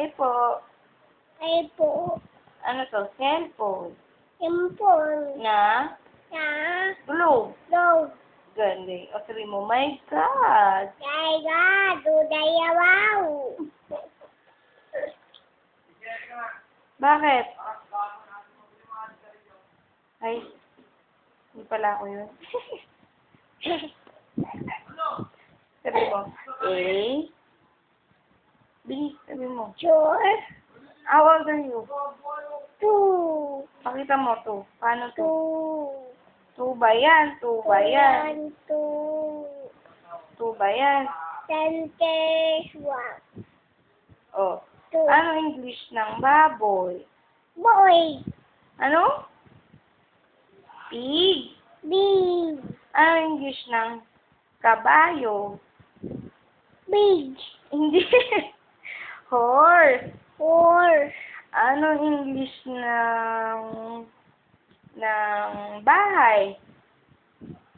Ay po. Ay po. Ano to? Cellphone. Impon. Na? Na. Globe. Go. Galing. O sabi mo, my God. Kaya dudayawaw. Bakit? Ay, hindi pala ako yun. Sabi mo, Bilis, sabi mo. Sure. How old are you? 2. Pakita mo, 2. Paano 2? 2. 2 ba yan? 2 ba yan? 2. 2 ba yan? Sentence 1. Oh. 2. Ano English ng baboy? Boy. Ano? Pig. Big. Ano English ng kabayo? Big. Hindi. Horse. Horse. Ano English ng bahay?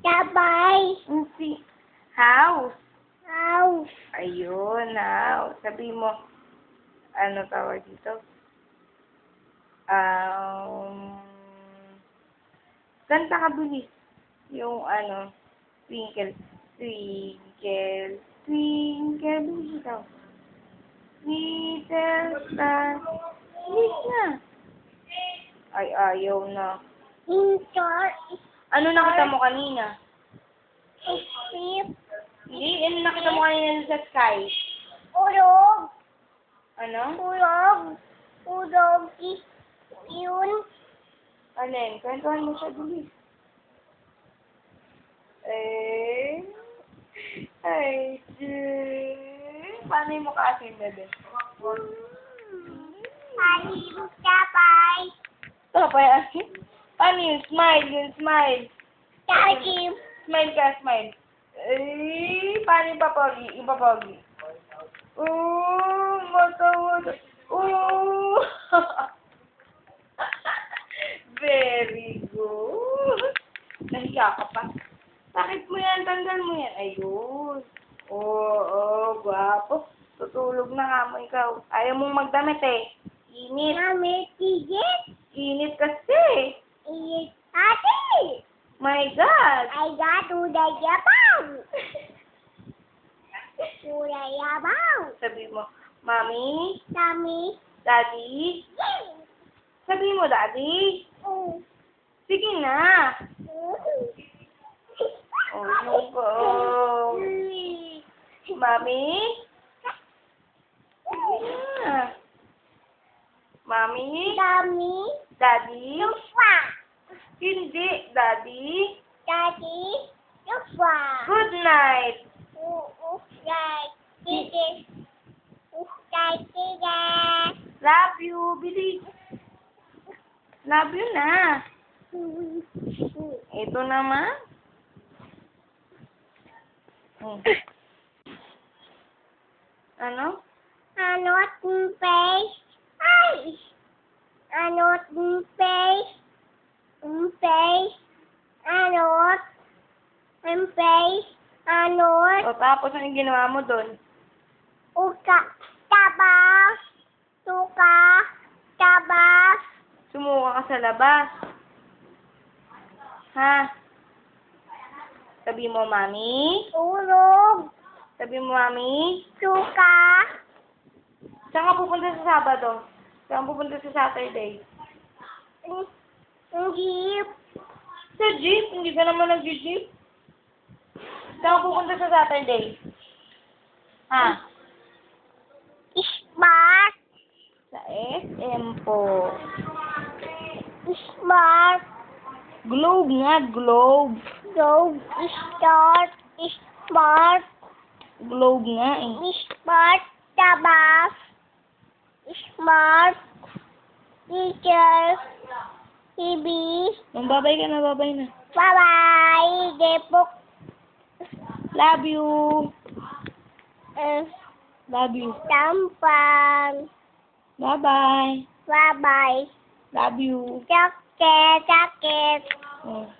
Sabay. Hindi. House. House. Ayun, house. Sabi mo, ano tawag dito? Kanta ka bilis. Yung ano, twinkle, twinkle, twinkle, bilis ikaw. Little star. Bilis na. Ay, ayaw na. Indoor. Ano nakita mo kanina? Ship. Hindi, ano nakita mo kanina sa sky? Ulog. Ano? Ulog. Ulog. Yun. Alin? Kwentuhan mo siya, bilis. Ay, paano yung mukha asin na din? Palim sabay. Ito pa yung asin? Paano yung smile? Yung smile. Palim. Smile ka, smile. Paano yung papogi? Yung papogi. Matawa. Very good. Nahiya ka pa. Bakit mo yan? Tanggal mo yan. Ayun. Oo, gwapo. Tutulog na nga mo ikaw. Ayaw mong magdamit eh. Init. Mami, tigit. Init kasi. Iyit. Ate. My God. I got udayabaw. Udayabaw. Sabi mo, Mami, Mami. Daddy. Sabi mo, Daddy. Mm. Sige na. Oh. Mami? Sige na. Mami? Mami. Daddy? Lupa. Hindi, Daddy. Daddy. Lupa. Good night. Right. Tigit. Tigit. Love you. Bilis. Love you na. Ito naman. Ano? Anot face. Ay. Anot face. Face. Anot. Face. Anot. O tapos, anong ginawa mo doon? Uka. Tabas. Tuka. Tabas. Sumuka ka sa labas. Ha? Sabi mo, Mami? Ulog. Sabi mo, Mami? Tuka. Saan ka pupunta sa Sabado? Saan ka pupunta sa Saturday? Jeep. Sa jeep? Hindi ka naman nag-jeep? Saan ka pupunta sa Saturday? Ha? Smart. Sa SM po. Smart. Globe nga, globe. Globe. Start. Smart. Globe nga eh. Smart. Tabas. Smart. Teacher. TV. Babay ka na, babay na. Bye-bye. Depok. Love you. Uh, Love you. Tampan. Bye-bye. Bye-bye. Love you. Jacket. Jacket. Oh.